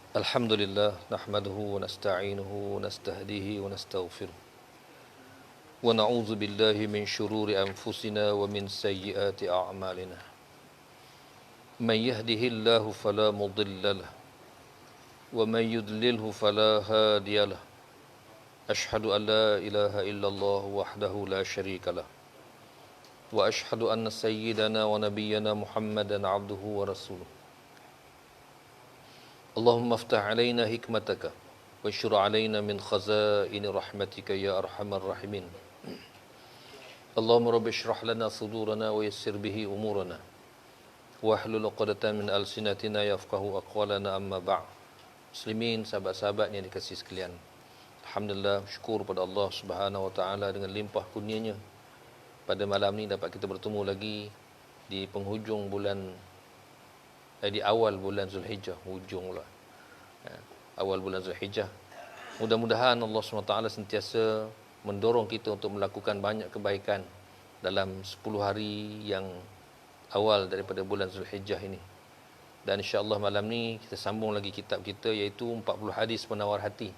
الحمد لله نحمده ونستعينه ونستهديه ونستغفره ونعوذ بالله من شرور أنفسنا ومن سيئات أعمالنا من يهده الله فلا مضل له ومن يضلله فلا هادي له أشهد أن لا إله إلا الله وحده لا شريك له وأشهد أن سيدنا ونبينا محمدا عبده ورسوله اللهم افتح علينا حكمتك وانشر علينا من خزائن رحمتك يا أرحم الراحمين اللهم رب اشرح لنا صدورنا ويسر به أمورنا واحلل عقدة من ألسنتنا يفقهوا أقوالنا أما بعد. Muslimin, sahabat-sahabat yang dikasihi sekalian, alhamdulillah, syukur pada Allah Subhanahu wa taala dengan limpah kurnianya pada malam ni dapat kita bertemu lagi di penghujung bulan di awal bulan Zulhijjah, hujung pula. Awal bulan Zulhijjah. Mudah-mudahan Allah SWT sentiasa mendorong kita untuk melakukan banyak kebaikan dalam 10 hari yang awal daripada bulan Zulhijjah ini. Dan insya-Allah malam ni kita sambung lagi kitab kita, iaitu 40 hadis penawar hati,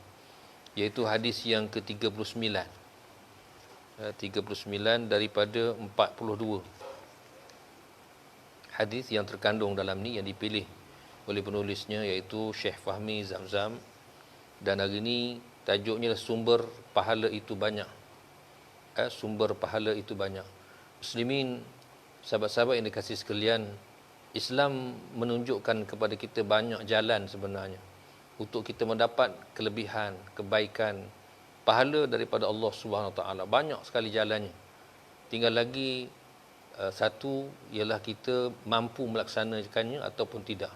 iaitu hadis yang ke-39. 39 daripada 42 hadis yang terkandung dalam ni, yang dipilih oleh penulisnya iaitu Syekh Fahmi Zamzam, dan hari ni tajuknya sumber pahala itu banyak. Sumber pahala itu banyak. Muslimin, sahabat-sahabat yang dikasihi sekalian, Islam menunjukkan kepada kita banyak jalan sebenarnya untuk kita mendapat kelebihan, kebaikan, pahala daripada Allah Subhanahu Wa Taala. Banyak sekali jalannya. Tinggal lagi satu, ialah kita mampu melaksanakannya ataupun tidak,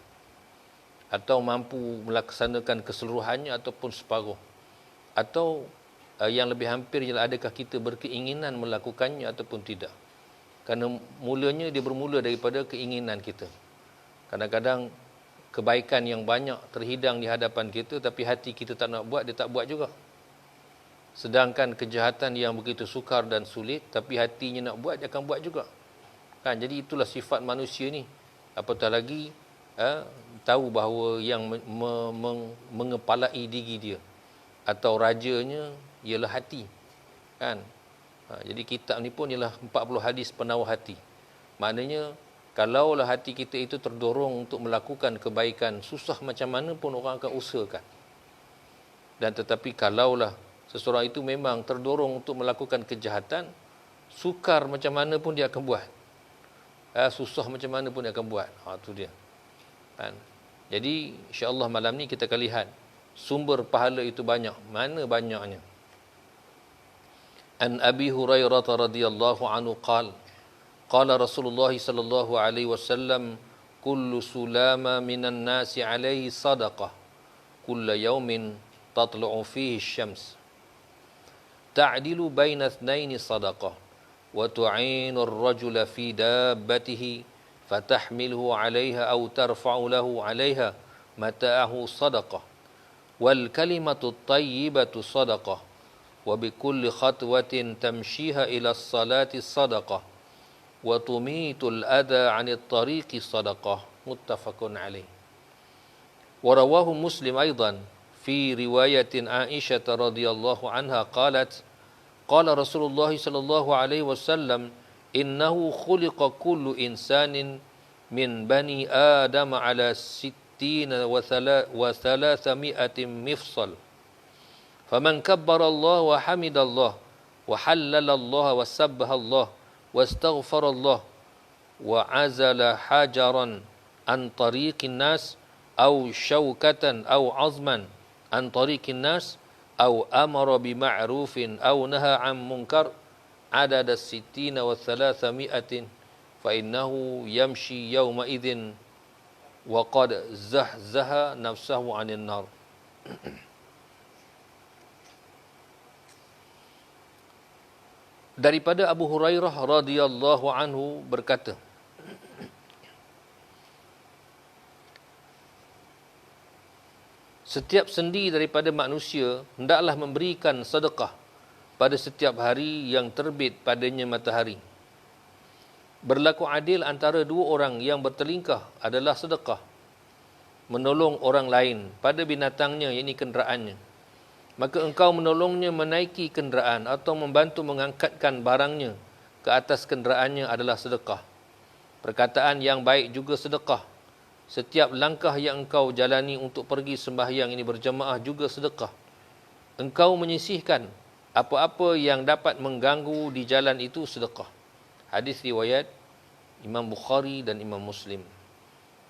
atau mampu melaksanakan keseluruhannya ataupun separuh, atau yang lebih hampir ialah adakah kita berkeinginan melakukannya ataupun tidak. Kerana mulanya dia bermula daripada keinginan kita. Kadang-kadang kebaikan yang banyak terhidang di hadapan kita, tapi hati kita tak nak buat, dia tak buat juga. Sedangkan kejahatan yang begitu sukar dan sulit, tapi hatinya nak buat, dia akan buat juga. Kan, jadi itulah sifat manusia ni. Apatah lagi tahu bahawa yang mengepalai diri dia atau rajanya ialah hati. Kan? Jadi kitab ni pun ialah 40 hadis penawar hati. Maknanya kalaulah hati kita itu terdorong untuk melakukan kebaikan, susah macam mana pun orang akan usahakan. Dan tetapi kalaulah seseorang itu memang terdorong untuk melakukan kejahatan, sukar macam mana pun dia akan buat. Susah macam mana pun dia akan buat. Itu dia. Kan? Jadi insya-Allah malam ni kita akan lihat sumber pahala itu banyak. Mana banyaknya? An Abi Hurairah radhiyallahu anhu qala qala Rasulullah sallallahu alaihi wasallam kullu sulama minan nasi alaihi sadaqah kullu yawmin tatlu'u fihi asy-syams ta'dilu baina ithnaini sadaqah wa tu'inu ar-rajula fi dabbatihi fatahmiluhu 'alayha aw tarfa'u lahu 'alayha mata'ahu sadaqah wal kalimatu at-tayyibatu sadaqah wa bi kulli khatwatin tamshiha ila as-salati sadaqah wa tumitul adha 'anil tariqi sadaqah. Muttafaqun 'alaih. Wa rawahu Muslim aidan fi riwayatin Aisyah radhiyallahu anha qalat qala Rasulullah sallallahu alaihi wasallam innahu khuliqa kullu insanin min bani Adam ala 60 wa 300 mifsal faman kabbara Allah wa hamidallah wa hallala Allah wa sabbaha Allah wa astaghfara Allah wa azala hajaran an tariqin nas aw shaukatan aw azman an tariqin nas aw amara bima'rufin aw naha 'an munkar adada 60 wa 300 fa innahu yamshi yawma idzin wa qad zahzaha nafsahu 'anil nar. Daripada Abu Hurairah radhiyallahu anhu berkata, setiap sendi daripada manusia hendaklah memberikan sedekah pada setiap hari yang terbit padanya matahari. Berlaku adil antara dua orang yang bertelingkah adalah sedekah. menolong orang lain pada binatangnya, yakni kenderaannya, maka engkau menolongnya menaiki kenderaan atau membantu mengangkatkan barangnya ke atas kenderaannya adalah sedekah. Perkataan yang baik juga sedekah. Setiap langkah yang engkau jalani untuk pergi sembahyang ini berjemaah juga sedekah. Engkau menyisihkan apa-apa yang dapat mengganggu di jalan itu sedekah. Hadis riwayat Imam Bukhari dan Imam Muslim.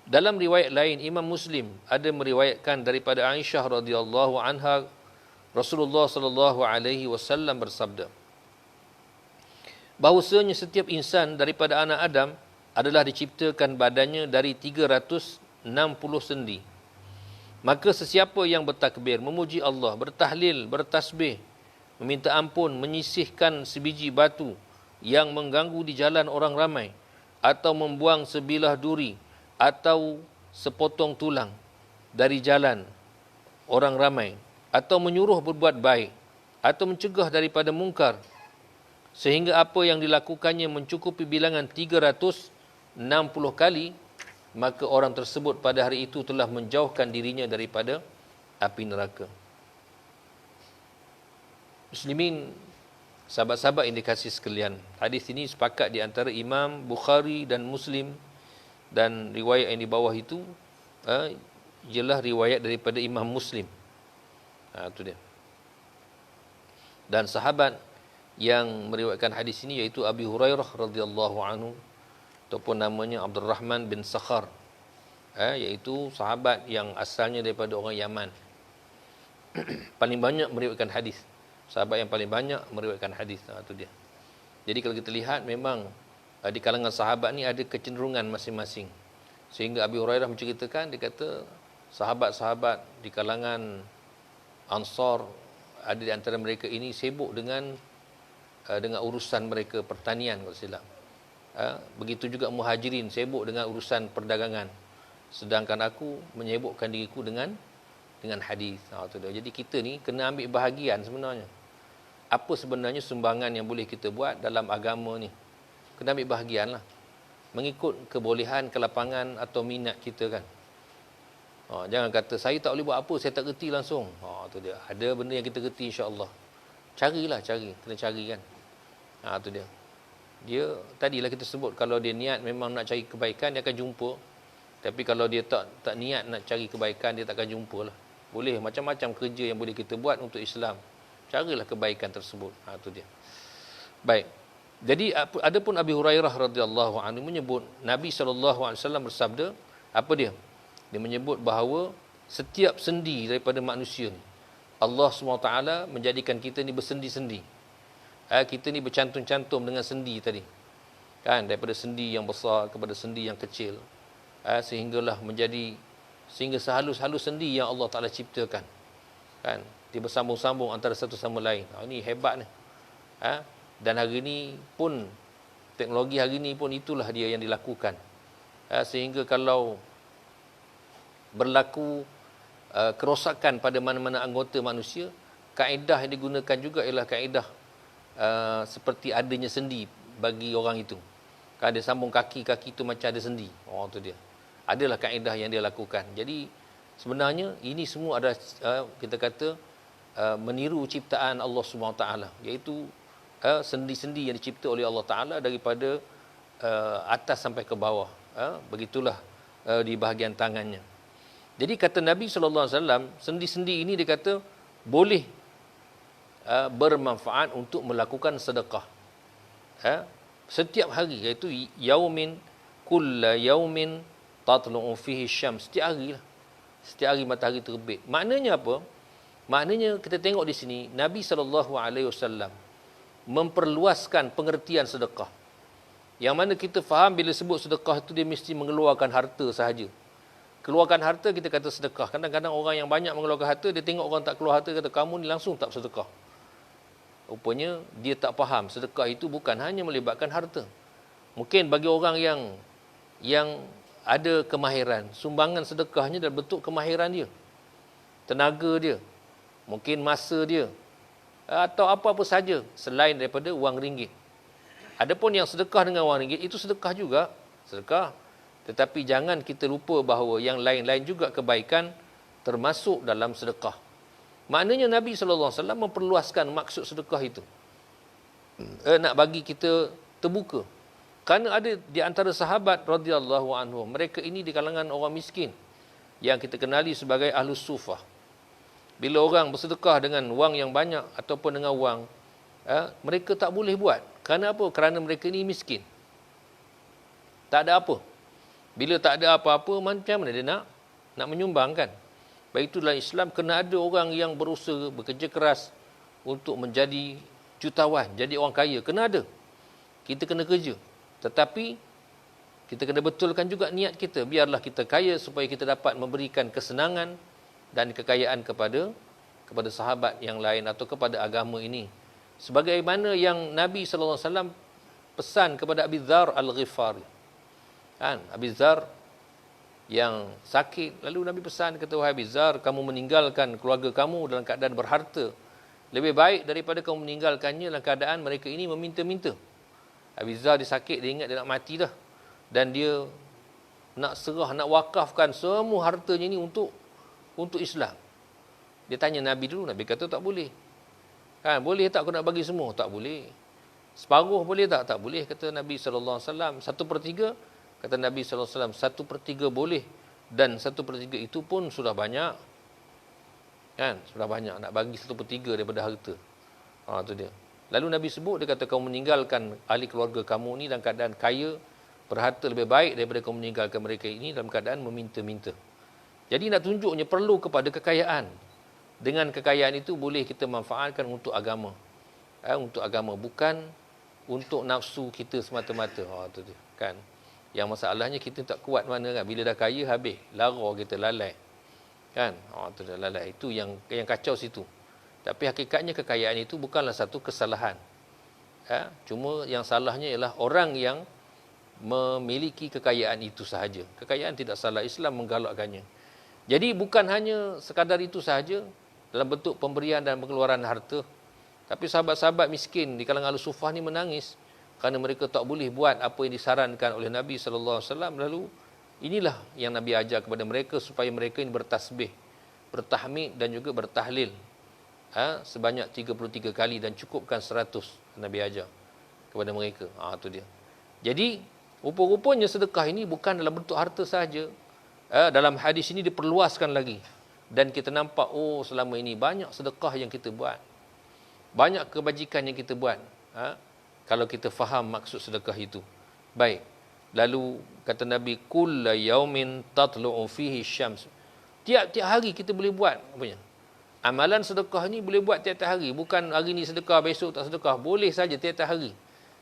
Dalam riwayat lain, Imam Muslim ada meriwayatkan daripada Aisyah radhiyallahu anha, Rasulullah sallallahu alaihi wasallam bersabda, bahawasanya setiap insan daripada anak Adam adalah diciptakan badannya dari 360 sendi. Maka sesiapa yang bertakbir, memuji Allah, bertahlil, bertasbih, meminta ampun, menyisihkan sebiji batu yang mengganggu di jalan orang ramai, atau membuang sebilah duri atau sepotong tulang dari jalan orang ramai, atau menyuruh berbuat baik, atau mencegah daripada mungkar, sehingga apa yang dilakukannya mencukupi bilangan 360 kali, maka orang tersebut pada hari itu telah menjauhkan dirinya daripada api neraka. Muslimin, sahabat-sahabat yang dikasihi sekalian, hadis ini sepakat di antara Imam Bukhari dan Muslim, dan riwayat yang di bawah itu ialah riwayat daripada Imam Muslim. Itu dia. Dan sahabat yang meriwayatkan hadis ini iaitu Abi Hurairah radhiyallahu anhu, ataupun namanya Abdurrahman bin Sakhar, iaitu sahabat yang asalnya daripada orang Yaman. Paling banyak meriwayatkan hadis. Sahabat yang paling banyak meriwayatkan hadis. Itu dia. Jadi kalau kita lihat, memang di kalangan sahabat ni ada kecenderungan masing-masing. Sehingga Abi Hurairah menceritakan, dia kata sahabat-sahabat di kalangan Ansar, ada di antara mereka ini sibuk dengan urusan mereka pertanian, kalau silap. Begitu juga Muhajirin sibuk dengan urusan perdagangan. Sedangkan aku menyibukkan diriku dengan hadis. Jadi kita ni kena ambil bahagian sebenarnya. Apa sebenarnya sumbangan yang boleh kita buat dalam agama ni? Kena ambil bahagian lah. Mengikut kebolehan, kelapangan atau minat kita kan. Jangan kata saya tak boleh buat apa, saya tak reti langsung. Tu dia. Ada benda yang kita reti, insya-Allah. Cari. Kena cari kan. Tu dia. Dia tadilah kita sebut, kalau dia niat memang nak cari kebaikan, dia akan jumpa. Tapi kalau dia tak niat nak cari kebaikan, dia takkan jumpa lah. Boleh macam-macam kerja yang boleh kita buat untuk Islam. Carilah kebaikan tersebut. Tu dia. Baik. Jadi adapun Abi Hurairah radhiyallahu anhu menyebut Nabi SAW bersabda, apa dia? Dia menyebut bahawa setiap sendi daripada manusia ni, Allah SWT menjadikan kita ni bersendi-sendi. Kita ni bercantum-cantum dengan sendi tadi. Kan, daripada sendi yang besar kepada sendi yang kecil. Sehingga sehalus-halus sendi yang Allah Ta'ala ciptakan. Kan, dia bersambung-sambung antara satu sama lain. Ini hebat ni. Dan hari ni pun, teknologi hari ni pun itulah dia yang dilakukan. Sehingga kalau berlaku kerosakan pada mana-mana anggota manusia, kaedah yang digunakan juga ialah kaedah seperti adanya sendi bagi orang itu. Kan dia sambung kaki-kaki itu macam ada sendi. Tu dia. Adalah kaedah yang dia lakukan. Jadi sebenarnya ini semua adalah kita kata meniru ciptaan Allah SWT, iaitu sendi-sendi yang dicipta oleh Allah Ta'ala daripada atas sampai ke bawah. Begitulah di bahagian tangannya. Jadi kata Nabi SAW, sendi-sendi ini dia kata boleh bermanfaat untuk melakukan sedekah. Setiap hari, iaitu yaumin, kulla yaumin tatlu'u fihi syams. Setiap hari lah. Setiap hari matahari terbit. Maknanya apa? Maknanya kita tengok di sini, Nabi SAW memperluaskan pengertian sedekah. Yang mana kita faham bila sebut sedekah itu dia mesti mengeluarkan harta sahaja. Keluarkan harta kita kata sedekah. Kadang-kadang orang yang banyak mengeluarkan harta, dia tengok orang tak keluar harta, kata kamu ni langsung tak sedekah. Rupanya dia tak faham sedekah itu bukan hanya melibatkan harta. Mungkin bagi orang yang ada kemahiran, sumbangan sedekahnya dalam bentuk kemahiran dia, tenaga dia, mungkin masa dia, atau apa-apa saja selain daripada wang ringgit. Adapun yang sedekah dengan wang ringgit, itu sedekah juga. Sedekah. Tetapi jangan kita lupa bahawa yang lain-lain juga kebaikan termasuk dalam sedekah. Maknanya Nabi SAW memperluaskan maksud sedekah itu. Nak bagi kita terbuka. Kerana ada di antara sahabat radhiyallahu anhum, mereka ini di kalangan orang miskin yang kita kenali sebagai ahlus sufah. Bila orang bersedekah dengan wang yang banyak ataupun dengan wang, mereka tak boleh buat. Kerana apa? Kerana mereka ini miskin. Tak ada apa. Bila tak ada apa-apa, macam mana dia nak menyumbangkan? Baik itu dalam Islam, kena ada orang yang berusaha, bekerja keras untuk menjadi jutawan, jadi orang kaya. Kena ada. Kita kena kerja. Tetapi, kita kena betulkan juga niat kita. Biarlah kita kaya supaya kita dapat memberikan kesenangan dan kekayaan kepada sahabat yang lain atau kepada agama ini. Sebagaimana yang Nabi SAW pesan kepada Abi Dzar Al-Ghifari. Kan? Abi Dzar yang sakit, lalu Nabi pesan, kata, wahai Abi Dzar, kamu meninggalkan keluarga kamu dalam keadaan berharta. Lebih baik daripada kamu meninggalkannya dalam keadaan mereka ini meminta-minta. Abi Dzar dia sakit, dia ingat dia nak mati dah. Dan dia nak serah, nak wakafkan semua hartanya ini untuk Islam. Dia tanya Nabi dulu, Nabi kata tak boleh. Kan, boleh tak aku nak bagi semua? Tak boleh. Separuh boleh tak? Tak boleh, kata Nabi SAW. 1/3, kata Nabi SAW, 1/3 boleh. Dan 1/3 itu pun sudah banyak. Kan, sudah banyak. Nak bagi 1/3 daripada harta. Itu dia. Lalu Nabi sebut, dia kata, kamu meninggalkan ahli keluarga kamu ni dalam keadaan kaya, berharta, lebih baik daripada kamu meninggalkan mereka ini dalam keadaan meminta-minta. Jadi nak tunjuknya perlu kepada kekayaan. Dengan kekayaan itu boleh kita manfaatkan untuk agama. Untuk agama, bukan untuk nafsu kita semata-mata. Itu dia. Kan? Yang masalahnya kita tak kuat mana kan. Bila dah kaya habis, lara kita, lalai. Kan? Itu dia, lalai. Itu yang kacau situ. Tapi hakikatnya kekayaan itu bukanlah satu kesalahan. Cuma yang salahnya ialah orang yang memiliki kekayaan itu sahaja. Kekayaan tidak salah, Islam menggalakkannya. Jadi bukan hanya sekadar itu sahaja dalam bentuk pemberian dan pengeluaran harta. Tapi sahabat-sahabat miskin di kalangan Al-Sufah ni menangis kerana mereka tak boleh buat apa yang disarankan oleh Nabi SAW. Lalu inilah yang Nabi ajar kepada mereka supaya mereka ini bertasbih, bertahmid dan juga bertahlil. Sebanyak 33 kali dan cukupkan 100 Nabi ajar kepada mereka. Itu dia. Jadi rupa-rupanya sedekah ini bukan dalam bentuk harta sahaja. Dalam hadis ini diperluaskan lagi. Dan kita nampak, selama ini banyak sedekah yang kita buat. Banyak kebajikan yang kita buat. Kalau kita faham maksud sedekah itu. Baik. Lalu kata Nabi, kulla yaumin tatlu'u fihi syams. Tiap-tiap hari kita boleh buat. Apanya? Amalan sedekah ni boleh buat tiap-tiap hari. Bukan hari ni sedekah, besok tak sedekah. Boleh saja tiap-tiap hari.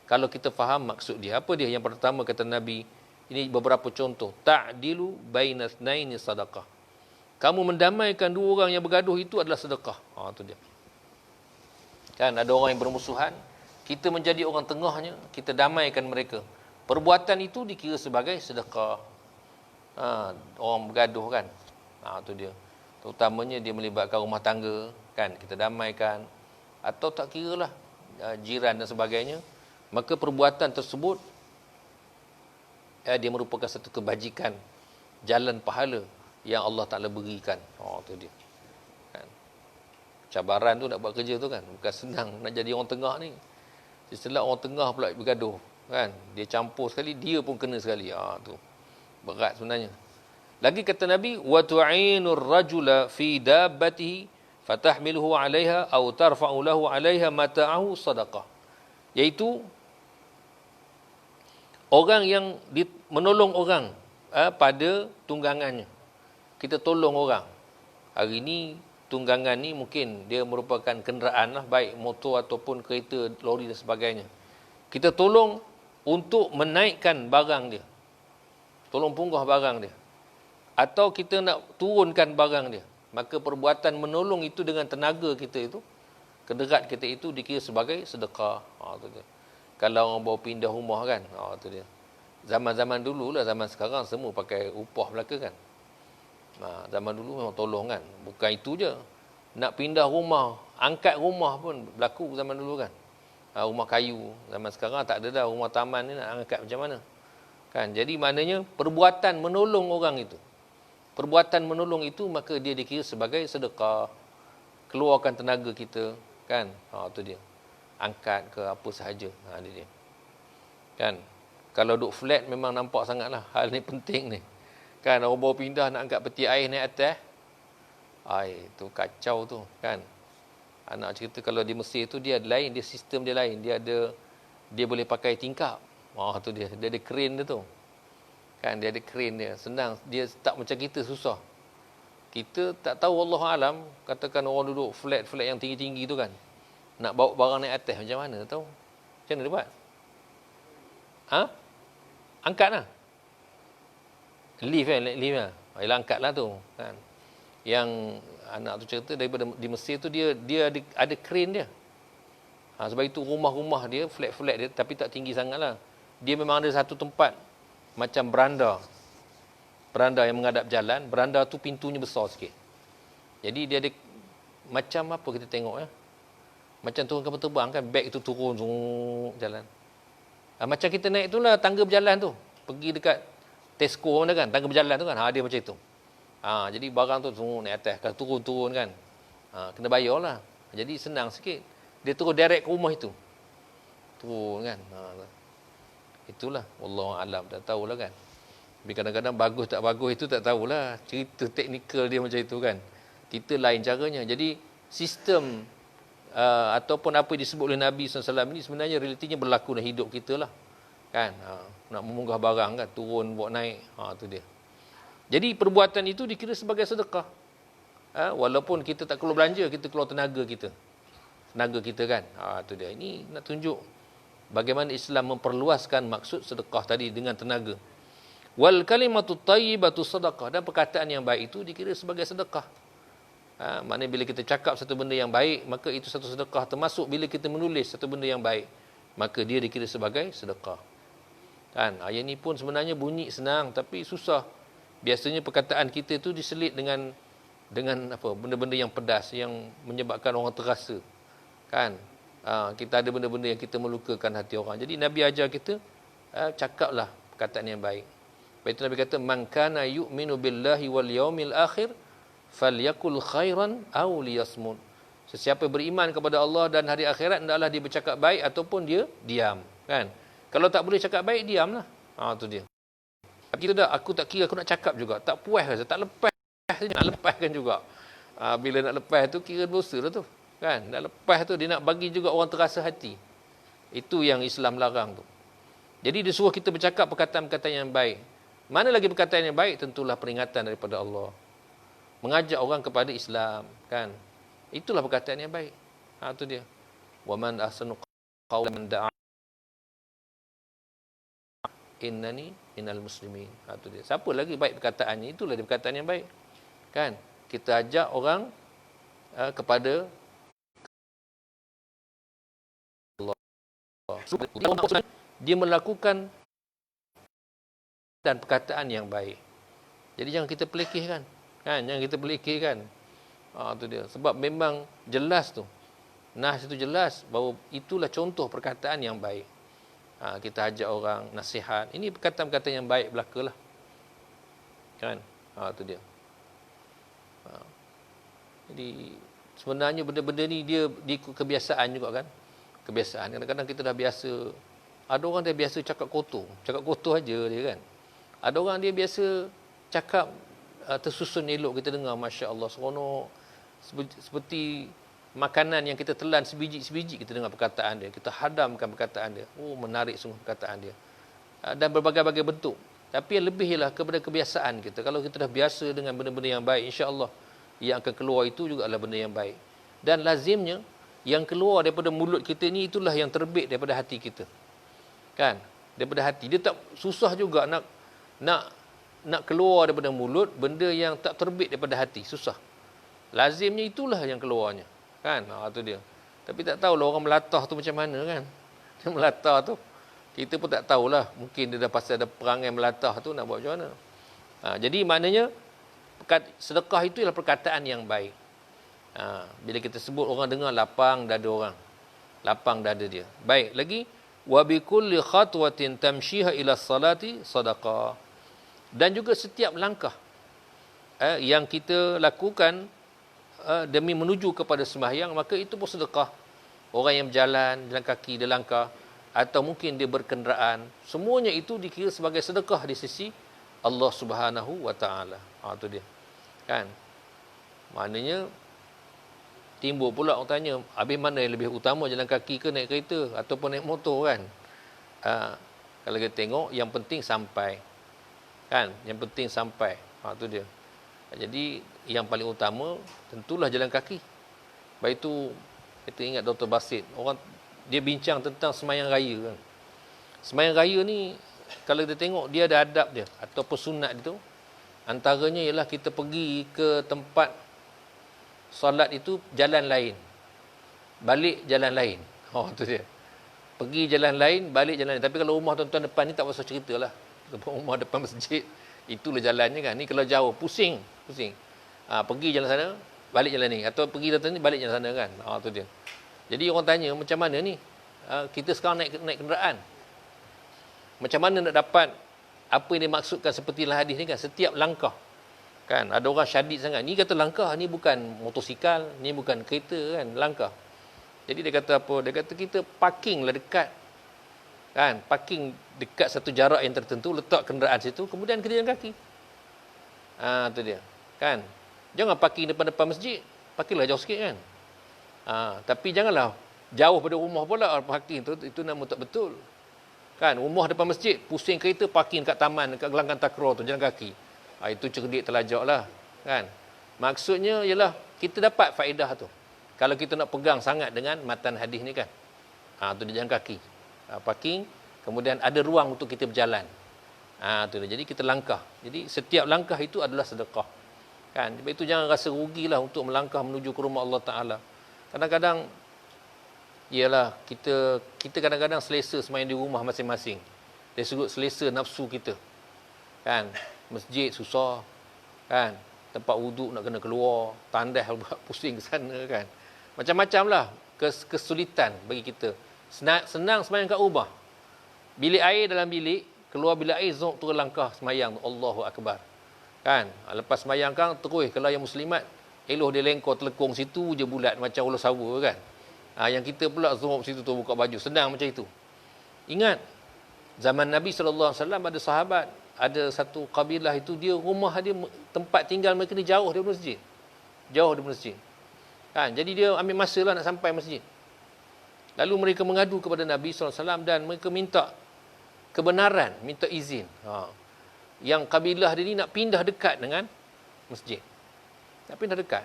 Kalau kita faham maksud dia. Apa dia? Yang pertama kata Nabi, ini beberapa contoh. Ta'dilu baina tsnaini sadaqah. Kamu mendamaikan dua orang yang bergaduh itu adalah sedekah. Itu dia. Kan ada orang yang bermusuhan, kita menjadi orang tengahnya, kita damaikan mereka. Perbuatan itu dikira sebagai sedekah. Orang bergaduh kan. Itu dia. Terutamanya dia melibatkan rumah tangga, kan, kita damaikan. Atau tak kiralah jiran dan sebagainya. Maka perbuatan tersebut dia merupakan satu kebajikan, jalan pahala yang Allah Ta'ala berikan. Itu dia. Kan? Cabaran tu nak buat kerja tu kan, bukan senang nak jadi orang tengah ni. Setelah orang tengah pula bergaduh, kan, dia campur sekali, dia pun kena sekali. Tu berat sebenarnya. Lagi kata Nabi, wa tu'inur rajula fi dabbatihi fatahmiluhu 'alaiha aw tarfa'u lahu 'alaiha mata'ahu sadaqah. Iaitu orang yang menolong orang pada tunggangannya. Kita tolong orang. Hari ini tunggangan ni mungkin dia merupakan kenderaan lah, baik motor ataupun kereta, lori dan sebagainya. Kita tolong untuk menaikkan barang dia. Tolong punggah barang dia. Atau kita nak turunkan barang dia. Maka perbuatan menolong itu dengan tenaga kita itu, kenderat kita itu dikira sebagai sedekah. Itu dia. Kalau orang bawa pindah rumah kan, itu dia. Zaman-zaman dulu lah, zaman sekarang semua pakai upah belaka kan. Zaman dulu memang tolong kan. Bukan itu je. Nak pindah rumah, angkat rumah pun berlaku zaman dulu kan. Rumah kayu. Zaman sekarang tak ada dah. Rumah taman ni nak angkat macam mana. Kan? Jadi maknanya perbuatan menolong orang itu. Perbuatan menolong itu maka dia dikira sebagai sedekah. Keluarkan tenaga kita, kan? Tu dia. Angkat ke apa sahaja. Dia. Kan? Kalau duduk flat memang nampak sangatlah hal ni penting ni. Kan orang bawa pindah nak angkat peti air naik atas. Tu kacau tu, kan? Anak cerita kalau di Mesir tu dia lain, dia sistem dia lain. Dia boleh pakai tingkap. Tu dia ada crane dia tu. Kan dia ada crane dia. Senang, dia tak macam kita susah. Kita tak tahu Allah alam, katakan orang duduk flat yang tinggi-tinggi tu kan. Nak bawa barang naik atas macam mana tahu? Macam mana dia buat? Angkat lah. Lift lah. Yalah angkat lah tu. Kan? Yang anak tu cerita daripada di Mesir tu dia ada crane dia. Sebab itu rumah-rumah dia flat dia tapi tak tinggi sangat lah. Dia memang ada satu tempat macam beranda yang menghadap jalan. Beranda tu pintunya besar sikit. Jadi dia ada macam apa kita tengok ya. Macam turun kapal terbang kan, beg tu turun jalan. Macam kita naik tu lah tangga berjalan tu. Pergi dekat Tesco mana kan, tangga berjalan tu kan. Dia macam itu. Jadi barang tu naik atas, kalau turun kan. Kena bayar lah. Jadi senang sikit. Dia turun direct ke rumah itu. Turun kan. Itulah wallahu alam, tak tahulah kan. Tapi kadang-kadang bagus tak bagus itu tak tahulah. Cerita teknikal dia macam itu kan. Kita lain caranya. Jadi sistem ataupun apa yang disebut oleh Nabi SAW ini sebenarnya realitinya berlaku dalam hidup kita lah. Kan? Nak memunggah barang kan, turun bawa naik. Tu dia. Jadi perbuatan itu dikira sebagai sedekah. Walaupun kita tak keluar belanja, kita keluar tenaga kita. Tenaga kita kan. Tu dia. Ini nak tunjuk bagaimana Islam memperluaskan maksud sedekah tadi dengan tenaga. Wal kalimatu thayyibatu sadaqah, dan perkataan yang baik itu dikira sebagai sedekah. Maknanya bila kita cakap satu benda yang baik, maka itu satu sedekah. Termasuk bila kita menulis satu benda yang baik, maka dia dikira sebagai sedekah. Kan? Ayat ni pun sebenarnya bunyi senang tapi susah. Biasanya perkataan kita tu diselit dengan apa? Benda-benda yang pedas yang menyebabkan orang terasa. Kan? Kita ada benda-benda yang kita melukakan hati orang. Jadi Nabi ajar kita cakaplah perkataan yang baik. Sebab itu Nabi kata man kana yu'minu billahi wal yaumil akhir falyakul khairan aw liyasmut. Sesiapa beriman kepada Allah dan hari akhirat hendaklah dia bercakap baik ataupun dia diam, kan? Kalau tak boleh cakap baik, diamlah. Tu dia. Tapi kita dah aku tak kira, aku nak cakap juga. Tak puas saja, tak lepas saja, nak lepaskan juga. Bila nak lepas tu kira dosa dah tu, kan? Nak lepas tu dia nak bagi juga orang terasa hati. Itu yang Islam larang tu. Jadi dia suruh kita bercakap perkataan-perkataan yang baik. Mana lagi perkataan yang baik? Tentulah peringatan daripada Allah. Mengajak orang kepada Islam, kan? Itulah perkataan yang baik. Tu dia. Wa man ahsanu qawlan da'a innani minal muslimin. Tu dia. Siapa lagi baik perkataannya? Itulah dia perkataan yang baik. Kan? Kita ajak orang kepada Allah. Dia melakukan dan perkataan yang baik. Jadi jangan kita pelikirkan. Kan? Jangan kita pelikirkan. Tu dia. Sebab memang jelas tu. Nas itu jelas bahawa itulah contoh perkataan yang baik. Kita ajak orang, nasihat. Ini perkataan-perkataan yang baik belakalah. Kan? Tu dia. Jadi sebenarnya benda-benda ni dia kebiasaan juga kan. Kebiasaan. Kadang-kadang kita dah biasa. Ada orang dia biasa cakap kotor. Cakap kotor aja dia kan. Ada orang dia biasa cakap tersusun elok, kita dengar Masya Allah seronok. Seperti makanan yang kita telan sebiji-sebiji, kita dengar perkataan dia, kita hadamkan perkataan dia. Menarik sungguh perkataan dia. Dan berbagai-bagai bentuk. Tapi yang lebih ialah kepada kebiasaan kita. Kalau kita dah biasa dengan benda-benda yang baik, insya-Allah yang akan keluar itu juga adalah benda yang baik. Dan lazimnya yang keluar daripada mulut kita ni itulah yang terbit daripada hati kita. Kan? Daripada hati. Dia tak susah juga nak keluar daripada mulut benda yang tak terbit daripada hati, susah. Lazimnya itulah yang keluarnya, kan? Tu dia. Tapi tak tahulah orang melatah tu macam mana kan. Dia melatah tu kita pun tak tahulah, mungkin dia dah pasal ada perangai melatah tu nak buat macam mana. Jadi maknanya sedekah itu ialah perkataan yang baik. Bila kita sebut orang dengar lapang dada orang. Lapang dada dia. Baik, lagi wa bi kulli khatwatin tamshiha ila salati sadaqah. Dan juga setiap langkah yang kita lakukan demi menuju kepada sembahyang, maka itu pun sedekah. Orang yang berjalan, jalan kaki, dia langkah, atau mungkin dia berkenderaan, semuanya itu dikira sebagai sedekah di sisi Allah Subhanahu wa taala. Itu dia. Kan? Maknanya timbul pula orang tanya, habis mana yang lebih utama, jalan kaki ke naik kereta ataupun naik motor kan? Kalau kita tengok, yang penting sampai. Kan? Yang penting sampai. Itu dia. Jadi yang paling utama tentulah jalan kaki. Baik itu kita ingat Dr. Basit, orang dia bincang tentang sembahyang raya kan. Sembahyang raya ni kalau kita tengok dia ada adab dia ataupun sunat dia tu. Antaranya ialah kita pergi ke tempat solat itu jalan lain. Balik jalan lain. Tu dia. Pergi jalan lain, balik jalan lain. Tapi kalau rumah tuan-tuan depan ni tak usah ceritalah. Rumah depan masjid, itulah jalannya kan. Ni kalau jauh pusing. Pergi jalan sana, balik jalan ni, atau pergi jalan ni, balik jalan sana kan. Tu dia. Jadi orang tanya macam mana ni? Kita sekarang naik kenderaan. Macam mana nak dapat apa yang dimaksudkan seperti dalam hadis ni kan? Setiap langkah. Kan? Ada orang syadid sangat. Ni kata langkah, ni bukan motosikal, ni bukan kereta kan, langkah. Jadi dia kata apa? Dia kata kita parking lah dekat. Kan? Parking dekat satu jarak yang tertentu, letak kenderaan situ, kemudian kita jalan kaki. Tu dia. Kan? Jangan parking depan-depan masjid. Parkinglah jauh sikit kan. Tapi janganlah jauh pada rumah pula parking tu, itu nama tak betul. Kan, rumah depan masjid, pusing kereta parking kat taman, kat gelanggang takraw tu, jalan kaki. Itu cerdik telajak lah. Kan? Maksudnya ialah kita dapat faedah tu. Kalau kita nak pegang sangat dengan matan hadis ni kan. Tu dia jalan kaki. Parking, kemudian ada ruang untuk kita berjalan. Tu dia. Jadi kita langkah. Jadi setiap langkah itu adalah sedekah. Kan? Sebab itu jangan rasa rugilah untuk melangkah menuju ke rumah Allah Ta'ala. Kadang-kadang ialah kita kadang-kadang selesa sembahyang di rumah masing-masing. Dia sebut selesa nafsu kita. Kan? Masjid susah. Kan? Tempat wuduk nak kena keluar, tandas buat pusing ke sana kan. Macam-macam lah kesulitan bagi kita. Senang sembahyang kat rumah. Bilik air dalam bilik, keluar bilik air, turun langkah sembahyang. Allahu Akbar. Kan? Lepas sembahyang kan, terus kalau yang muslimat, eloh dia lengkor telekung situ je bulat macam ular sawa kan. Yang kita pula zoom situ tu buka baju. Senang macam itu. Ingat, zaman Nabi SAW ada sahabat, ada satu kabilah itu, dia rumah dia, tempat tinggal mereka ni jauh daripada masjid. Jauh daripada masjid. Kan? Jadi dia ambil masa lah nak sampai masjid. Lalu mereka mengadu kepada Nabi SAW dan mereka minta kebenaran, minta izin. Yang kabilah dia ni nak pindah dekat dengan masjid. Nak pindah dekat.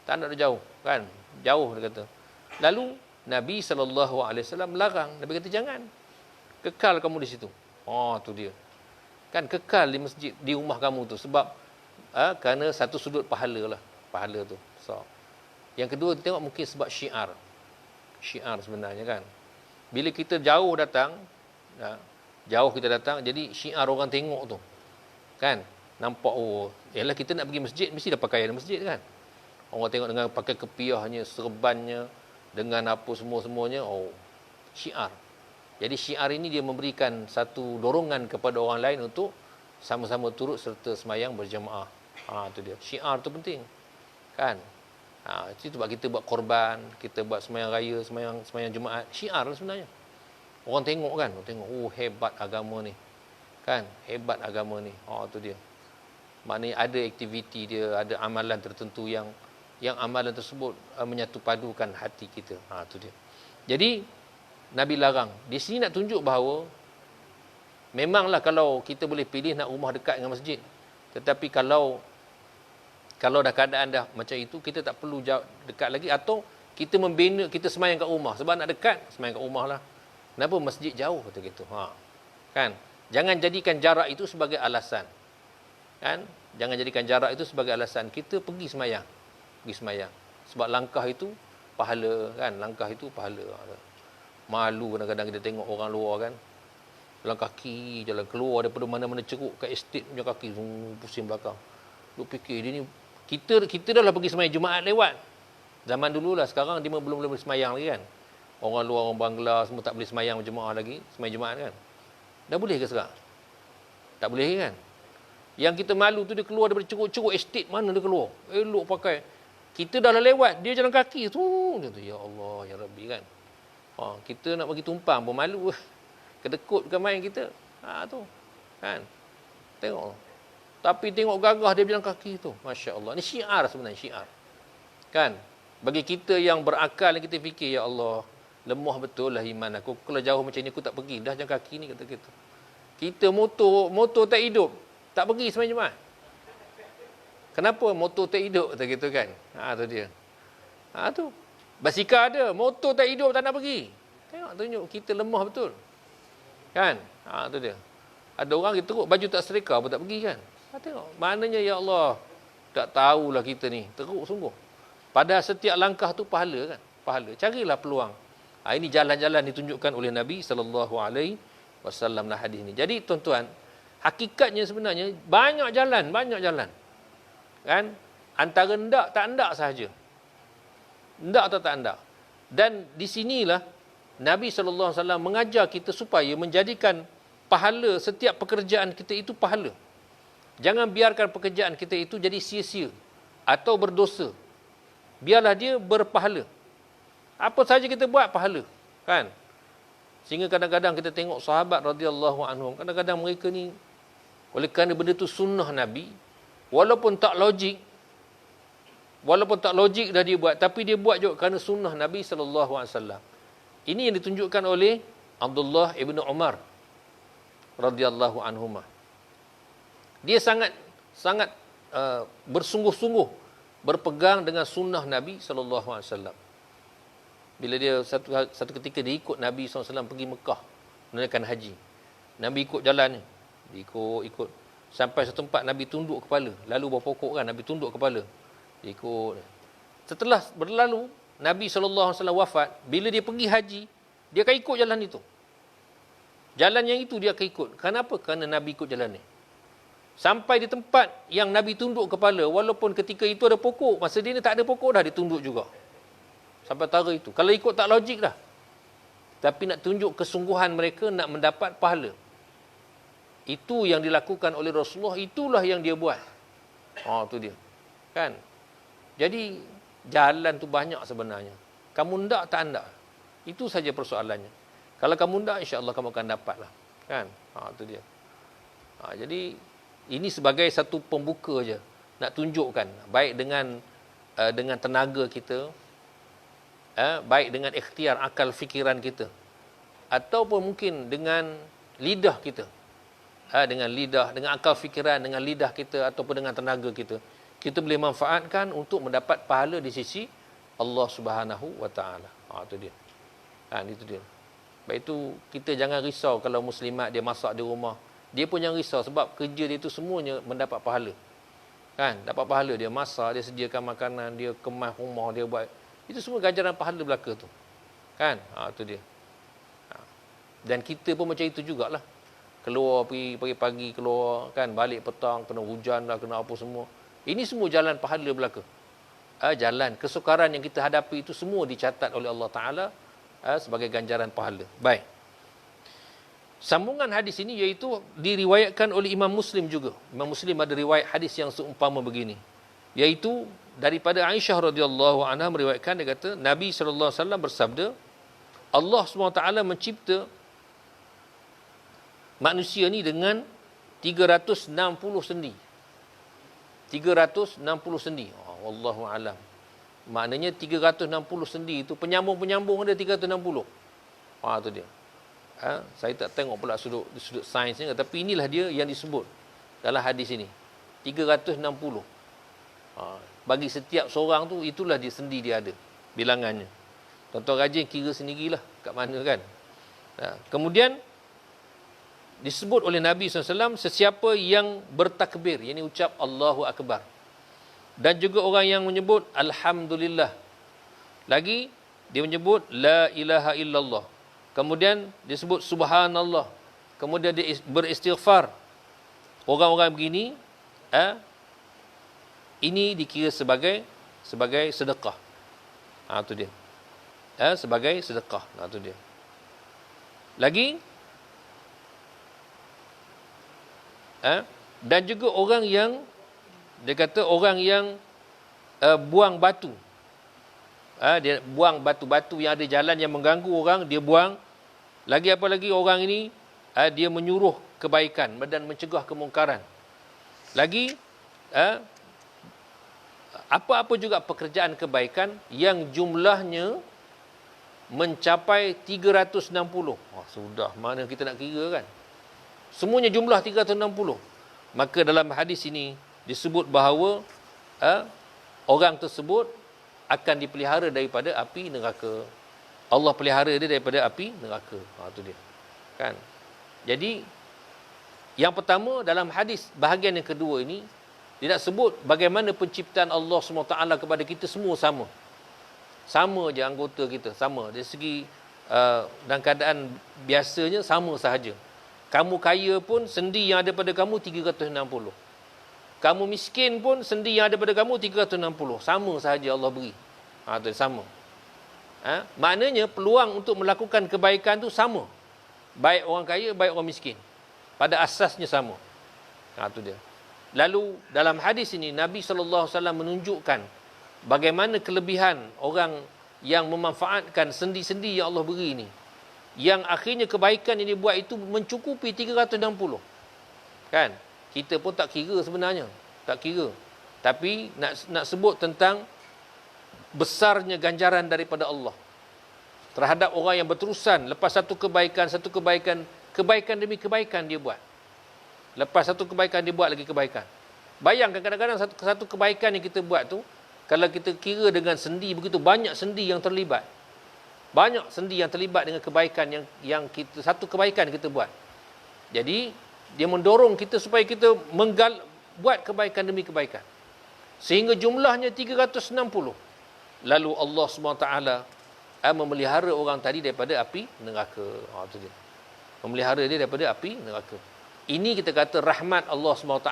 Tak nak jauh. Kan? Jauh dia kata. Lalu Nabi SAW melarang. Nabi kata jangan. Kekal kamu di situ. Tu dia. Kan kekal di masjid, di rumah kamu tu. Sebab kerana satu sudut pahala lah. Pahala tu. So, yang kedua kita tengok mungkin sebab syiar. Syiar sebenarnya kan. Bila kita jauh datang, jauh kita datang, jadi syiar orang tengok tu. Kan? Nampak, yalah kita nak pergi masjid, mesti dah pakaian masjid kan. Orang tengok dengan pakai kepiahnya, serbannya, dengan apa semua-semuanya, syiar. Jadi syiar ini dia memberikan satu dorongan kepada orang lain untuk sama-sama turut serta sembahyang berjemaah. Itu dia. Syiar tu penting. Kan? Itu sebab kita buat korban, kita buat sembahyang raya, sembahyang Jumaat, syiar lah sebenarnya. Orang tengok kan, hebat agama ni. Kan? Hebat agama ni. Itu dia. Maknanya ada aktiviti dia, ada amalan tertentu yang amalan tersebut menyatu padukan hati kita. Itu dia. Jadi Nabi larang. Di sini nak tunjuk bahawa memanglah kalau kita boleh pilih nak rumah dekat dengan masjid. Tetapi kalau dah keadaan dah macam itu, kita tak perlu dekat lagi, atau kita membina, kita sembahyang kat rumah. Sebab nak dekat, sembahyang kat rumah lah. Kenapa masjid jauh kata gitu? Kan? Jangan jadikan jarak itu sebagai alasan. Kan? Jangan jadikan jarak itu sebagai alasan. Kita pergi sembahyang. Sebab langkah itu pahala kan? Langkah itu pahala. Malu kadang-kadang kita tengok orang luar kan. Jalan kaki, jalan keluar daripada mana-mana ceruk kat estate punya kaki, pusing belakang. Duk fikir dia ni, kita dah lah pergi sembahyang Jumaat lewat. Zaman dulu lah, sekarang dia belum boleh sembahyang lagi kan. Orang luar, orang Bangla semua tak boleh semayang berjemaah lagi, semayang Jumaat kan. Dah boleh ke sekarang? Tak boleh kan? Yang kita malu tu dia keluar daripada ceruk-ceruk estate mana dia keluar. Elok pakai. Kita dah lewat, dia jalan kaki tu. Dia tu, ya Allah, ya Rabbi kan. Kita nak bagi tumpang pun malu. Kedekut bukan main kita. Tu. Kan? Tengok. Tapi tengok gagah dia berjalan kaki tu. Masya Allah. Ni syiar sebenarnya, syiar. Kan? Bagi kita yang berakal, kita fikir, ya Allah, lemah betul lah iman aku. Kalau jauh macam ni aku tak pergi. Dah jalan kaki ni kata kita. Kita motor tak hidup. Tak pergi semayang Jumaat. Kenapa motor tak hidup kata kita kan? Tu dia. Tu. Basikal ada, motor tak hidup tak nak pergi. Tengok tunjuk kita lemah betul. Kan? Tu dia. Ada orang kita teruk baju tak serika pun tak pergi kan? Tengok. Maknanya ya Allah, tak tahulah kita ni. Teruk sungguh. Pada setiap langkah tu pahala kan? Pahala. Carilah peluang. Ini jalan-jalan ditunjukkan oleh Nabi SAW dalam hadis ni. Jadi tuan-tuan, hakikatnya sebenarnya banyak jalan. Kan? Antara ndak tak ndak sahaja. Ndak atau tak ndak. Dan di sinilah Nabi SAW mengajar kita supaya menjadikan pahala setiap pekerjaan kita itu pahala. Jangan biarkan pekerjaan kita itu jadi sia-sia atau berdosa. Biarlah dia berpahala. Apa saja kita buat pahala, kan? Sehingga kadang-kadang kita tengok sahabat radhiyallahu anhum, kadang-kadang mereka ni oleh kerana benda tu sunnah Nabi, walaupun tak logik dah dia buat, tapi dia buat juga kerana sunnah Nabi sallallahu alaihi wasallam. Ini yang ditunjukkan oleh Abdullah ibn Umar radhiyallahu anhuma. Dia sangat bersungguh-sungguh berpegang dengan sunnah Nabi sallallahu alaihi wasallam. Bila dia satu ketika dia ikut Nabi SAW pergi Mekah menunaikan haji. Nabi ikut jalan ni. Dia ikut. Sampai satu tempat Nabi tunduk kepala. Lalu bawah pokok kan Nabi tunduk kepala. Dia ikut. Setelah berlalu, Nabi SAW wafat. Bila dia pergi haji, dia akan ikut jalan itu. Jalan yang itu dia akan ikut. Kenapa? Kerana Nabi ikut jalan ni. Sampai di tempat yang Nabi tunduk kepala, walaupun ketika itu ada pokok, masa dia ni tak ada pokok dah, dia tunduk juga. Sampai tara itu. Kalau ikut tak logik dah. Tapi nak tunjuk kesungguhan mereka nak mendapat pahala. Itu yang dilakukan oleh Rasulullah, itulah yang dia buat. Tu dia. Kan? Jadi, jalan tu banyak sebenarnya. Kamu ndak tak ndak. Itu saja persoalannya. Kalau kamu ndak, insya-Allah kamu akan dapat lah. Kan? Tu dia. Jadi, ini sebagai satu pembuka je. Nak tunjukkan. Baik dengan tenaga kita, baik dengan ikhtiar akal fikiran kita, ataupun mungkin dengan lidah kita, dengan akal fikiran, dengan lidah kita ataupun dengan tenaga kita, kita boleh manfaatkan untuk mendapat pahala di sisi Allah Subhanahu wa taala. Itu dia. Itu dia. Baik itu kita jangan risau kalau muslimat dia masak di rumah. Dia pun jangan risau sebab kerja dia itu semuanya mendapat pahala. Kan? Dapat pahala, dia masak, dia sediakan makanan, dia kemas rumah, dia buat. Itu semua ganjaran pahala belaka tu. Kan? Itu dia. Dan kita pun macam itu jugalah. Keluar pergi pagi-pagi, keluar kan, balik petang, kena hujan lah, kena apa semua. Ini semua jalan pahala belaka. Jalan kesukaran yang kita hadapi itu semua dicatat oleh Allah Ta'ala sebagai ganjaran pahala. Baik. Sambungan hadis ini iaitu diriwayatkan oleh Imam Muslim juga. Imam Muslim ada riwayat hadis yang seumpama begini. Iaitu daripada Aisyah radhiyallahu anha meriwayatkan, dia kata Nabi sallallahu alaihi wasallam bersabda, Allah SWT mencipta manusia ni dengan 360 sendi. 360 sendi. Wallahu alam. Maknanya 360 sendi itu penyambung-penyambung ada 360. Itu dia. Saya tak tengok pula sudut sainsnya, tapi inilah dia yang disebut dalam hadis ini. 360. Bagi setiap seorang tu, itulah dia sendi dia ada bilangannya. Tuan-tuan rajin kira sendirilah kat mana kan. Kemudian disebut oleh Nabi SAW, sesiapa yang bertakbir, yang ini ucap Allahu Akbar, dan juga orang yang menyebut Alhamdulillah, lagi dia menyebut La ilaha illallah, kemudian disebut Subhanallah, kemudian dia beristighfar. Orang-orang begini ini dikira sebagai sedekah. Itu dia. sebagai sedekah. Nah, tu dia. Lagi dan juga orang yang dia kata orang yang buang batu. Dia buang batu-batu yang ada jalan yang mengganggu orang, dia buang. Lagi apa lagi orang ini dia menyuruh kebaikan dan mencegah kemungkaran. Lagi apa-apa juga pekerjaan kebaikan yang jumlahnya mencapai 360. Sudah, mana kita nak kira kan? Semuanya jumlah 360. Maka dalam hadis ini disebut bahawa orang tersebut akan dipelihara daripada api neraka. Allah pelihara dia daripada api neraka. Itu dia. Kan? Jadi yang pertama dalam hadis bahagian yang kedua ini dia nak sebut bagaimana penciptaan Allah SWT kepada kita semua sama. Sama je anggota kita, sama. Dari segi dalam keadaan biasanya sama sahaja. Kamu kaya pun sendi yang ada pada kamu 360. Kamu miskin pun sendi yang ada pada kamu 360. Sama sahaja Allah beri. Itu sama. Maknanya peluang untuk melakukan kebaikan tu sama. Baik orang kaya, baik orang miskin. Pada asasnya sama. Itu dia. Lalu dalam hadis ini Nabi SAW menunjukkan bagaimana kelebihan orang yang memanfaatkan sendi-sendi yang Allah beri ini. Yang akhirnya kebaikan yang dia buat itu mencukupi 360. Kan? Kita pun tak kira sebenarnya. Tak kira. Tapi nak sebut tentang besarnya ganjaran daripada Allah terhadap orang yang berterusan lepas satu kebaikan demi kebaikan dia buat. Lepas satu kebaikan dia buat lagi kebaikan. Bayangkan kadang-kadang satu kebaikan yang kita buat tu, kalau kita kira dengan sendi, begitu banyak sendi yang terlibat. Banyak sendi yang terlibat dengan kebaikan yang kita, satu kebaikan kita buat. Jadi dia mendorong kita supaya kita buat kebaikan demi kebaikan. Sehingga jumlahnya 360. Lalu Allah SWT memelihara orang tadi daripada api neraka. Itu dia. Memelihara dia daripada api neraka. Ini kita kata rahmat Allah SWT.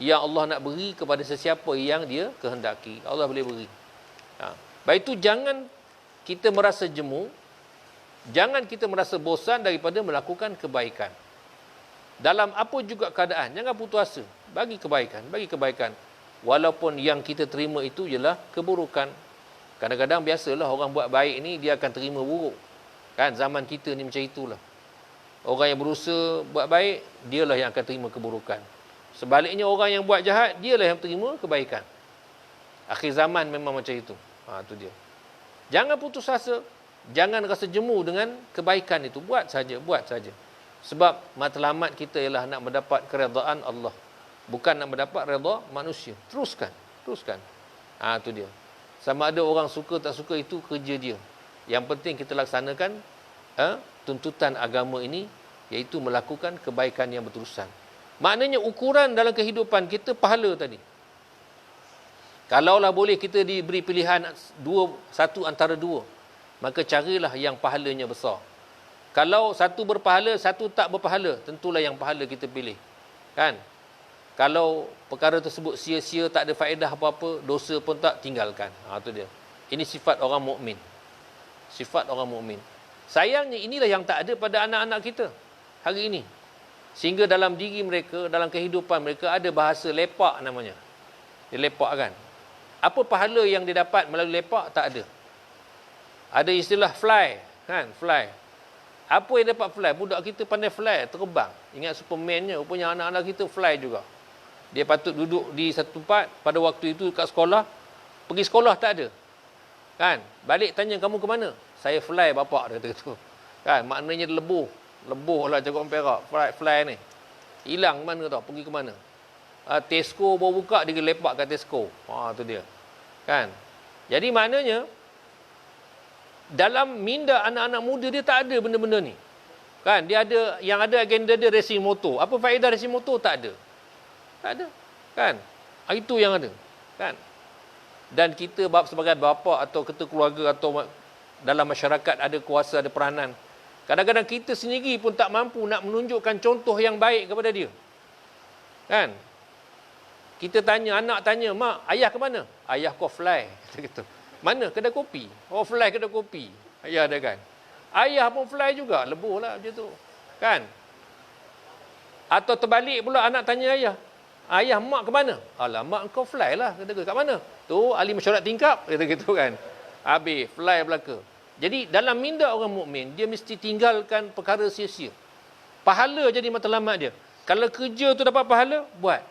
Yang Allah nak beri kepada sesiapa yang dia kehendaki. Allah boleh beri. Baik itu jangan kita merasa jemu. Jangan kita merasa bosan daripada melakukan kebaikan. Dalam apa juga keadaan. Jangan putus asa. Bagi kebaikan. Bagi kebaikan. Walaupun yang kita terima itu ialah keburukan. Kadang-kadang biasalah orang buat baik ni dia akan terima buruk. Kan zaman kita ni macam itulah. Orang yang berusaha buat baik, dialah yang akan terima keburukan. Sebaliknya orang yang buat jahat, dialah yang terima kebaikan. Akhir zaman memang macam itu. Itu dia. Jangan putus asa. Jangan rasa jemu dengan kebaikan itu. Buat saja, buat saja. Sebab matlamat kita ialah nak mendapat keredaan Allah. Bukan nak mendapat redha manusia. Teruskan, teruskan. Itu dia. Sama ada orang suka tak suka itu kerja dia. Yang penting kita laksanakan tuntutan agama ini, iaitu melakukan kebaikan yang berterusan. Maknanya ukuran dalam kehidupan kita pahala tadi. Kalaulah boleh kita diberi pilihan satu antara dua, maka carilah yang pahalanya besar. Kalau satu berpahala, satu tak berpahala, tentulah yang pahala kita pilih. Kan? Kalau perkara tersebut sia-sia, tak ada faedah apa-apa, dosa pun tak, tinggalkan. Itu dia. Ini sifat orang mukmin. Sifat orang mukmin. Sayangnya inilah yang tak ada pada anak-anak kita hari ini. Sehingga dalam diri mereka, dalam kehidupan mereka ada bahasa lepak namanya. Dia lepak kan. Apa pahala yang dia dapat melalui lepak? Tak ada. Ada istilah fly, kan? Fly. Apa yang dapat fly? Budak kita pandai fly, terbang. Ingat Superman-nya, rupanya anak-anak kita fly juga. Dia patut duduk di satu tempat pada waktu itu kat sekolah. Pergi sekolah tak ada. Kan? Balik tanya kamu ke mana? Saya fly bapak, dia kata gitu. Kan? Maknanya lebuh. Lebuh lah cakap orang Perak. Fly ni. Hilang mana tau? Pergi ke mana? Tesco baru buka, dia lepak kat Tesco. Tu dia. Kan? Jadi maknanya dalam minda anak-anak muda dia tak ada benda-benda ni. Kan? Dia ada, yang ada agenda dia racing motor. Apa faedah racing motor? Tak ada. Tak ada. Kan? Itu yang ada. Kan? Dan kita sebagai bapa atau ketua keluarga atau dalam masyarakat ada kuasa, ada peranan. Kadang-kadang kita sendiri pun tak mampu nak menunjukkan contoh yang baik kepada dia. Kan? Kita tanya, anak tanya, mak, ayah ke mana? Ayah kau fly. Gitu. Mana? Kedai kopi. Oh, fly kedai kopi. Ayah ada kan. Ayah pun fly juga. Lebuh lah macam tu. Kan? Atau terbalik pula anak tanya ayah. Ayah, mak ke mana? Alah, mak kau fly lah. Kata, kat mana? Tu, ahli mesyuarat tingkap. Kata gitu kan. Habis, fly belaka. Jadi, dalam minda orang mukmin, dia mesti tinggalkan perkara sia-sia. Pahala jadi matlamat dia. Kalau kerja tu dapat pahala, buat.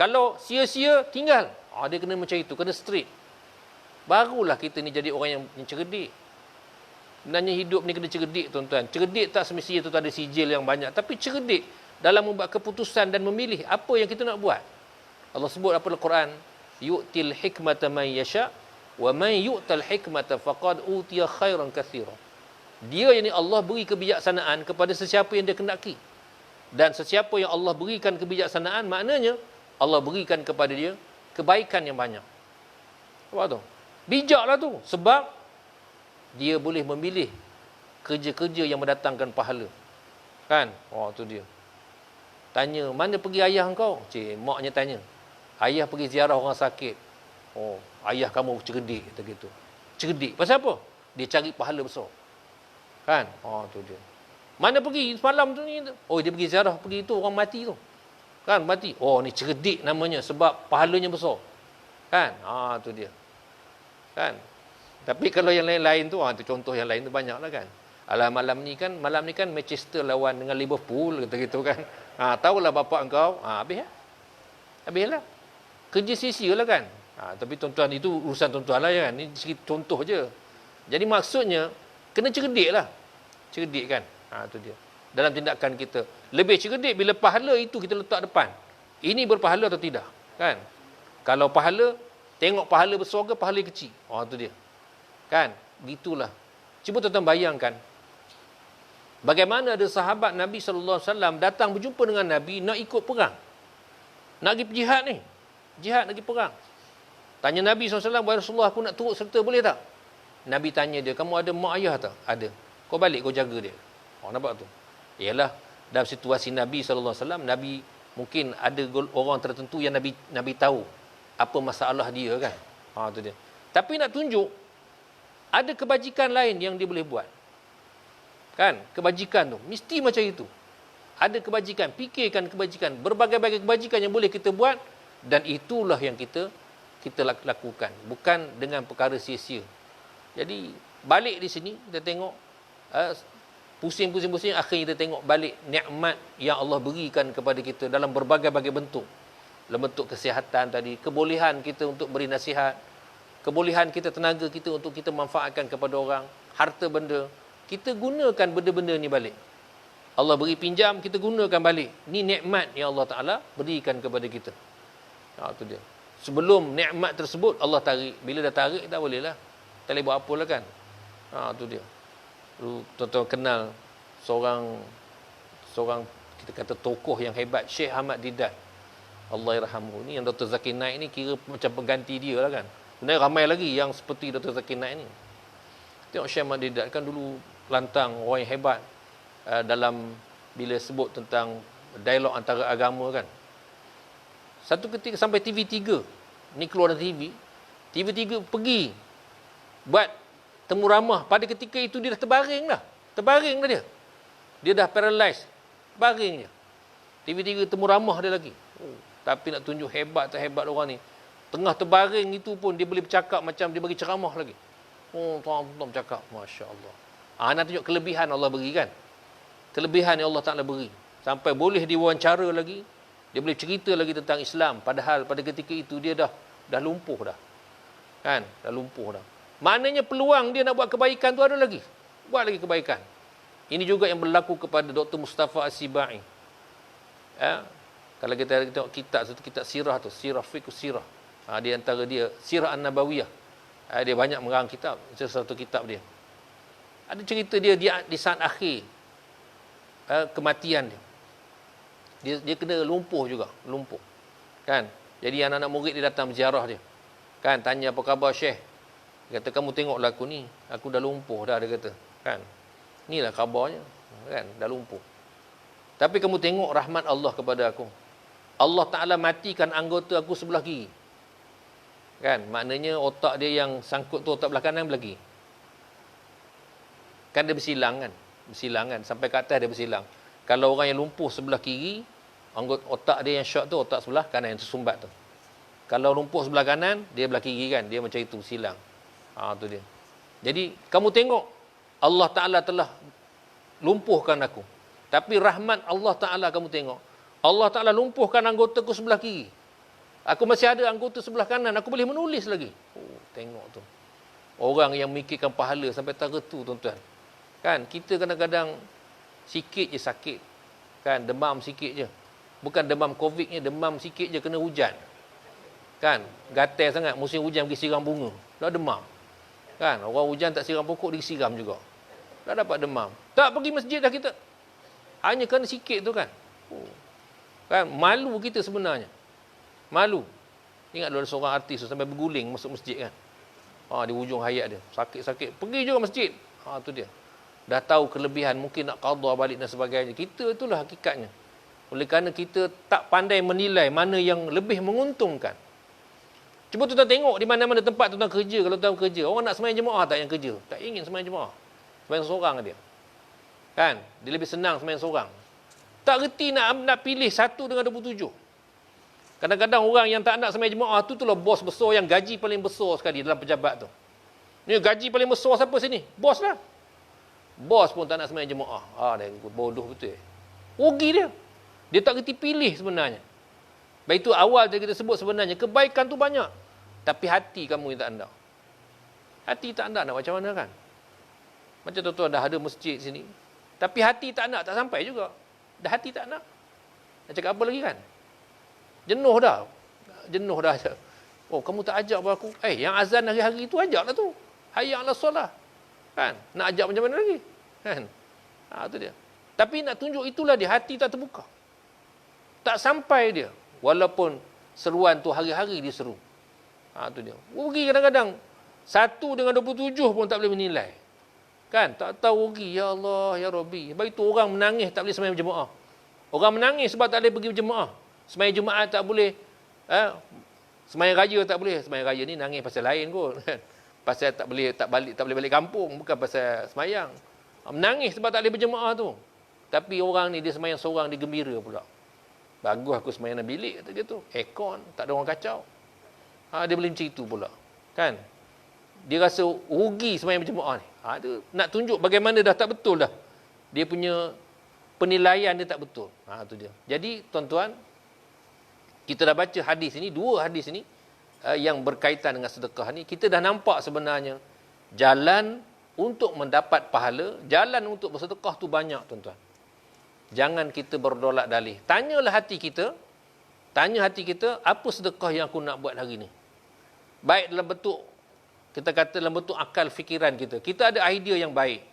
Kalau sia-sia, tinggal. Dia kena macam itu. Kena straight. Barulah kita ni jadi orang yang cerdik. Sebenarnya hidup ni kena cerdik, tuan-tuan. Cerdik tak semestinya tu ada sijil yang banyak. Tapi cerdik dalam membuat keputusan dan memilih apa yang kita nak buat. Allah sebut apa dalam Quran? Yu'til hikmata man yasha' wa man yu'tal hikmata faqad utiya khairan katsira. Dia yang Allah beri kebijaksanaan kepada sesiapa yang dia kendaki. Dan sesiapa yang Allah berikan kebijaksanaan, maknanya Allah berikan kepada dia kebaikan yang banyak. Apa tu? Bijaklah tu. Sebab dia boleh memilih kerja-kerja yang mendatangkan pahala. Kan? Tu dia. Tanya, mana pergi ayah kau? Maknya tanya. Ayah pergi ziarah orang sakit. Ayah kamu cerdik. Kata gitu. Cerdik. Pasal apa? Dia cari pahala besar. Kan? Tu dia. Mana pergi semalam tu ni? Dia pergi ziarah. Pergi tu orang mati tu. Kan? Mati. Ni cerdik namanya. Sebab pahalanya besar. Kan? Tu dia. Kan? Tapi kalau yang lain-lain tu, tu contoh yang lain tu banyak lah kan. Alah malam ni kan Manchester lawan dengan Liverpool, kata gitu kan. Tahulah bapak engkau, habis lah. Habis lah. Kerja sia-sia lah kan. Tapi tuan-tuan, itu urusan tuan-tuan lah kan. Ini sikit contoh je. Jadi maksudnya, kena cerdik lah. Cerdik kan. Tu dia. Dalam tindakan kita. Lebih cerdik bila pahala itu kita letak depan. Ini berpahala atau tidak. Kan. Kalau pahala, tengok pahala besar ke pahala kecil. Tu dia. Kan. Gitulah. Cuba tuan-tuan bayangkan. Bagaimana ada sahabat Nabi SAW datang berjumpa dengan Nabi nak ikut perang. Nak pergi jihad ni. Jihad nak pergi perang. Tanya Nabi SAW, "Wahai Rasulullah, aku nak turut serta, boleh tak?" Nabi tanya dia, "Kamu ada mak ayah tak?" "Ada." "Kau balik, kau jaga dia." Nampak tu? Ialah, dalam situasi Nabi SAW, Nabi mungkin ada orang tertentu yang Nabi tahu apa masalah dia kan. Tu dia. Tapi nak tunjuk, ada kebajikan lain yang dia boleh buat. Kan? Kebajikan tu. Mesti macam itu. Ada kebajikan. Fikirkan kebajikan. Berbagai-bagai kebajikan yang boleh kita buat. Dan itulah yang kita lakukan. Bukan dengan perkara sia-sia. Jadi, balik di sini, kita tengok. Pusing-pusing-pusing, akhirnya kita tengok balik nikmat yang Allah berikan kepada kita dalam berbagai-bagai bentuk. Dalam bentuk kesihatan tadi. Kebolehan kita untuk beri nasihat. Kebolehan kita, tenaga kita untuk kita manfaatkan kepada orang. Harta benda. Kita gunakan benda-benda ni balik. Allah beri pinjam, kita gunakan balik. Ni nikmat yang Allah Ta'ala berikan kepada kita. Itu dia. Sebelum nikmat tersebut, Allah tarik. Bila dah tarik, tak boleh lah. Tak boleh buat apa lah kan. Itu dia. Tuan-tuan kenal seorang kita kata tokoh yang hebat, Syekh Ahmad Didat. Allahyarhamhu. Ni yang Dr. Zakir Naik ni kira macam pengganti dia lah kan. Sebenarnya ramai lagi yang seperti Dr. Zakir Naik ni. Tengok Syekh Ahmad Didat kan dulu lantang, orang yang hebat dalam bila sebut tentang dialog antara agama kan. Satu ketika sampai TV3 ni keluar dari TV3 pergi buat temu ramah. Pada ketika itu dia dah terbaring dah dia dah paralyzed, baring je. TV3 temu ramah dia lagi. Tapi nak tunjuk hebat tak hebat orang ni, tengah terbaring itu pun dia boleh bercakap macam dia bagi ceramah lagi. Tuan-tuan bercakap, Masya Allah. Nak tunjuk kelebihan Allah beri kan. Kelebihan yang Allah Ta'ala beri. Sampai boleh diwawancara lagi. Dia boleh cerita lagi tentang Islam. Padahal pada ketika itu dia dah lumpuh dah. Kan? Dah lumpuh dah. Maknanya peluang dia nak buat kebaikan tu ada lagi. Buat lagi kebaikan. Ini juga yang berlaku kepada Dr. Mustafa As-Sibai. Kalau kita tengok kitab, satu kitab sirah tu. Sirah Fiqh Sirah. Di antara dia, Sirah An-Nabawiyah. Dia banyak mengarang kitab. Itu satu kitab dia. Ada cerita dia di saat akhir kematian dia. Dia kena lumpuh juga. Lumpuh. Kan? Jadi anak-anak murid dia datang berziarah dia. Kan? Tanya apa khabar Syekh. Dia kata, kamu tengoklah aku ni. Aku dah lumpuh dah, dia kata. Kan? Inilah khabarnya. Kan? Dah lumpuh. Tapi kamu tengok rahmat Allah kepada aku. Allah Ta'ala matikan anggota aku sebelah kiri. Kan? Maknanya otak dia yang sangkut tu otak belah kanan lagi. Kan dia bersilang kan? Bersilang kan? Sampai ke atas dia bersilang. Kalau orang yang lumpuh sebelah kiri, otak dia yang short tu otak sebelah kanan yang tersumbat tu. Kalau lumpuh sebelah kanan, dia belah kiri kan? Dia macam itu bersilang. Tu dia. Jadi kamu tengok Allah Ta'ala telah lumpuhkan aku. Tapi rahmat Allah Ta'ala kamu tengok. Allah Ta'ala lumpuhkan anggota ku sebelah kiri. Aku masih ada anggota sebelah kanan. Aku boleh menulis lagi. Tengok tu. Orang yang memikirkan pahala sampai tara tu tuan-tuan. Kan? Kita kadang-kadang sikit je sakit. Kan? Demam sikit je. Bukan demam COVID ni. Demam sikit je kena hujan. Kan? Gatal sangat. Musim hujan pergi siram bunga. Dah demam. Kan? Orang hujan tak siram pokok, dia siram juga. Dah dapat demam. Tak pergi masjid dah kita. Hanya kerana sikit tu kan. Kan? Malu kita sebenarnya. Malu. Ingat dulu ada seorang artis tu sampai berguling masuk masjid kan. Di hujung hayat dia. Sakit-sakit. Pergi juga masjid. Tu dia. Dah tahu kelebihan. Mungkin nak qada balik dan sebagainya. Kita itulah hakikatnya. Oleh kerana kita tak pandai menilai mana yang lebih menguntungkan. Cuba tuan tengok di mana-mana tempat tuan kerja. Kalau tuan kerja. Orang nak sembahyang jemaah tak yang kerja? Tak ingin sembahyang jemaah. Sembahyang seorang dia. Kan? Dia lebih senang sembahyang seorang. Tak reti nak pilih 1 dengan 27. Kadang-kadang orang yang tak nak sembahyang jemaah tu lah bos besar yang gaji paling besar sekali dalam pejabat tu. Ni gaji paling besar siapa sini? Bos lah. Bos pun tak nak sembahyang jemaah. Dia bodoh betul. Rugi dia. Dia tak reti pilih sebenarnya. Baik itu awal kita sebut sebenarnya kebaikan tu banyak. Tapi hati kamu yang tak anda. Hati tak anda nak macam mana kan? Macam tuan-tuan dah ada masjid sini. Tapi hati tak nak, tak sampai juga. Dah hati tak nak. Nak cakap apa lagi kan? Jenuh dah. Jenuh dah. Kamu tak ajak aku. Yang azan hari-hari tu ajaklah tu. Hayya 'alas solah. Kan? Nak ajak macam mana lagi? Kan? Tu dia. Tapi nak tunjuk itulah dia. Hati tak terbuka. Tak sampai dia. Walaupun seruan tu hari-hari dia seru. Tu dia. Rugi kadang-kadang. 1 dengan 27 pun tak boleh menilai. Kan? Tak tahu rugi. Ya Allah, Ya Rabbi. Sebab itu orang menangis tak boleh sembahyang berjemaah. Orang menangis sebab tak boleh pergi berjemaah. Sembahyang Jumaat tak boleh. Sembahyang raya tak boleh. Sembahyang raya ni nangis pasal lain kot. Pasal tak boleh balik kampung. Bukan pasal sembahyang. Menangis sebab tak boleh berjemaah tu. Tapi orang ni dia sembahyang seorang, dia gembira pula. Bagus aku sembahyang dalam bilik kata dia tu. Aircon, tak ada orang kacau. Dia boleh macam itu pula. Kan? Dia rasa rugi sembahyang berjemaah ni. Dia nak tunjuk bagaimana dah tak betul dah. Dia punya penilaian dia tak betul. Tu dia. Jadi tuan-tuan, kita dah baca hadis ini, 2 hadis ini yang berkaitan dengan sedekah ni. Kita dah nampak sebenarnya jalan untuk mendapat pahala, jalan untuk bersedekah tu banyak tuan-tuan. Jangan kita berdolak dalih. Tanyalah hati kita. Tanya hati kita, apa sedekah yang aku nak buat hari ni? Baik dalam bentuk, kita kata dalam bentuk akal fikiran kita. Kita ada idea yang baik.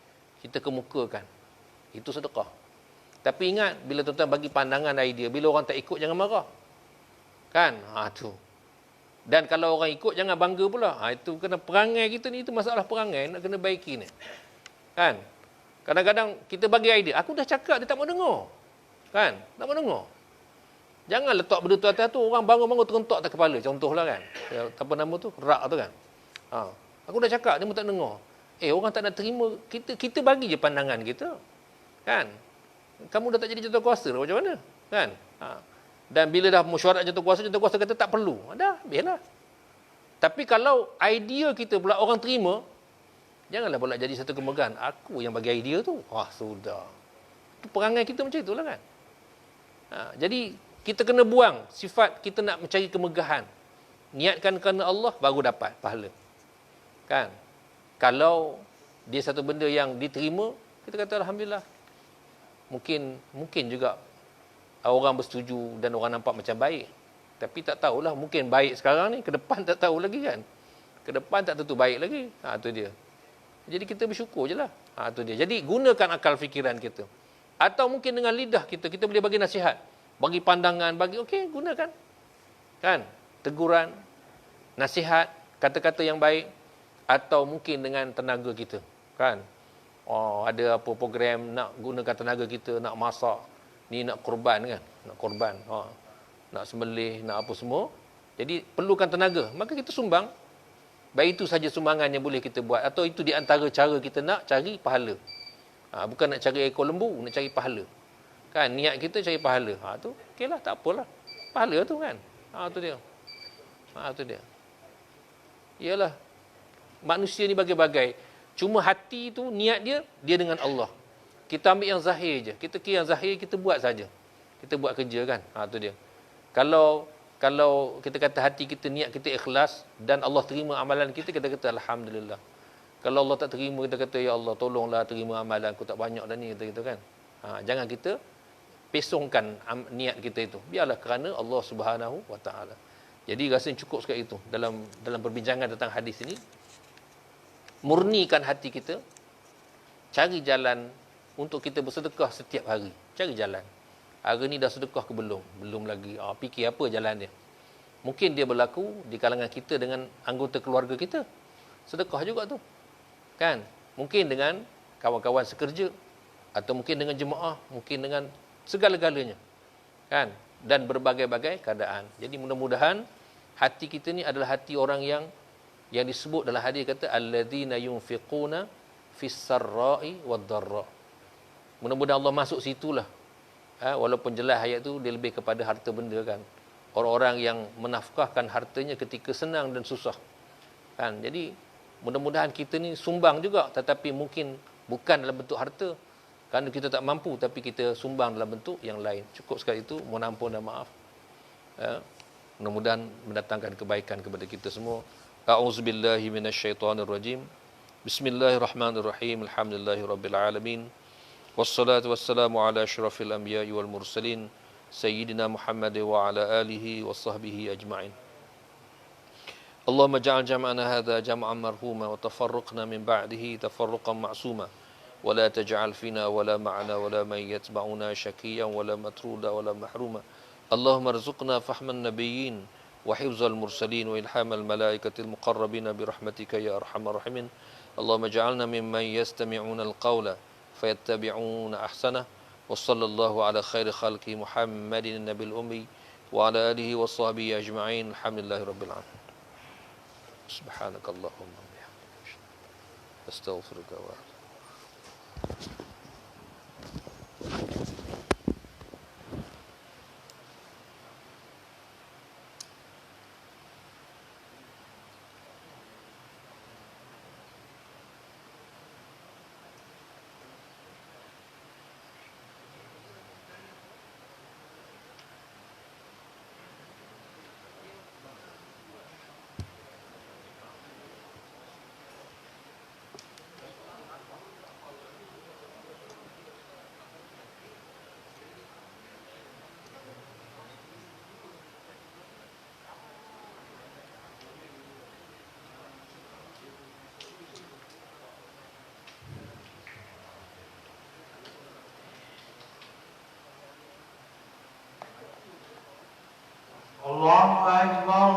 Kita kemukakan. Itu sedekah. Tapi ingat, bila tuan-tuan bagi pandangan idea, bila orang tak ikut, jangan marah. Kan? Tu. Dan kalau orang ikut, jangan bangga pula. Itu kena perangai kita ni, itu masalah perangai. Nak kena baiki ni. Kan? Kadang-kadang kita bagi idea. Aku dah cakap, dia tak mau dengar. Kan? Tak mau dengar. Jangan letak benda tu atas tu. Orang bangun-bangun terentak atas kepala. Contohlah kan. Apa nama tu? Rak tu kan. Aku dah cakap, dia pun tak dengar. Orang tak nak terima. Kita bagi je pandangan kita. Kan? Kamu dah tak jadi jawatankuasa macam mana? Kan? Dan bila dah mesyuarat jawatankuasa kata tak perlu. Dah, biarlah. Tapi kalau idea kita pula orang terima, janganlah pula jadi satu kemegahan. Aku yang bagi idea tu. Sudah. Itu perangai kita macam itulah kan. Jadi, kita kena buang sifat kita nak mencari kemegahan. Niatkan kerana Allah, baru dapat pahala. Kan? Kalau dia satu benda yang diterima, kita kata Alhamdulillah. Mungkin juga orang bersetuju dan orang nampak macam baik. Tapi tak tahulah, mungkin baik sekarang ni, ke depan tak tahu lagi kan. Ke depan tak tentu baik lagi. Tu dia. Jadi kita bersyukur je lah. Tu dia. Jadi gunakan akal fikiran kita. Atau mungkin dengan lidah kita boleh bagi nasihat. Bagi pandangan, gunakan. Kan? Teguran, nasihat, kata-kata yang baik. Atau mungkin dengan tenaga kita. Kan? Ada apa program nak gunakan tenaga kita, nak masak. Ni nak korban kan? Nak korban. Nak sembelih, nak apa semua. Jadi perlukan tenaga, maka kita sumbang. Baik itu saja sumbangan yang boleh kita buat, atau itu di antara cara kita nak cari pahala. Bukan nak cari ekor lembu, nak cari pahala. Kan niat kita cari pahala. Tu okeylah, tak apalah. Pahala tu kan. Tu dia. Tu dia. Iyalah, manusia ni bagai-bagai. Cuma hati tu niat dia dengan Allah. Kita ambil yang zahir je. Kita kira yang zahir, kita buat saja. Kita buat kerja kan. Tu dia. Kalau kita kata hati kita, niat kita ikhlas dan Allah terima amalan kita, kita kata alhamdulillah. Kalau Allah tak terima, kita kata ya Allah tolonglah terima amalan aku, tak banyak dah ni, kita kan. Jangan kita pesongkan niat kita itu. Biarlah kerana Allah Subhanahu wa taala. Jadi rasanya cukup sekali itu dalam perbincangan tentang hadis ini. Murnikan hati kita, cari jalan untuk kita bersedekah setiap hari. Cari jalan. Hari ni dah sedekah ke belum? Belum lagi. Fikir apa jalan dia. Mungkin dia berlaku di kalangan kita dengan anggota keluarga kita. Sedekah juga tu. Kan? Mungkin dengan kawan-kawan sekerja. Atau mungkin dengan jemaah. Mungkin dengan segala-galanya. Kan? Dan berbagai-bagai keadaan. Jadi mudah-mudahan hati kita ni adalah hati orang yang disebut dalam hadis kata alladzina yunfiquna fis sarra'i wad dharra. Mudah-mudahan Allah masuk situlah. Walaupun jelas ayat tu dia lebih kepada harta benda kan. Orang-orang yang menafkahkan hartanya ketika senang dan susah. Kan? Jadi mudah-mudahan kita ni sumbang juga, tetapi mungkin bukan dalam bentuk harta. Kerana kita tak mampu, tapi kita sumbang dalam bentuk yang lain. Cukup sekali itu, mohon ampun dan maaf. Mudah-mudahan mendatangkan kebaikan kepada kita semua. A'udzubillahi minasyaitonirrajim. Bismillahirrahmanirrahim. Alhamdulillahirabbil alamin. Wassalatu wassalamu ala asyrafil anbiya'i wal mursalin sayyidina Muhammad wa ala alihi wa sahbihi ajma'in. Allahumma ja'al jam'ana hadha jam'an marhuma wa tafarruqna min ba'dihi tafarruqan ma'suma wa la taj'al fina wa la ma'ana wa la man yatba'una syakiyan wa la matruda wa la mahruma. Allahumma arzuqna fahman nabiyyin wa hifzal mursalin wa ilhamal malaikatil muqarrabin bi rahmatika ya arhamar rahimin. Allahumma ja'alna mimman yastami'una al-qawla فيتبعون أحسنه وصلى الله على خير خلق محمد النبي الأمي وعلى آله وصحبه أجمعين الحمد لله رب العالمين سبحانك اللهم وبحمدك أستغفرك وأتوب. Allahu Akbar.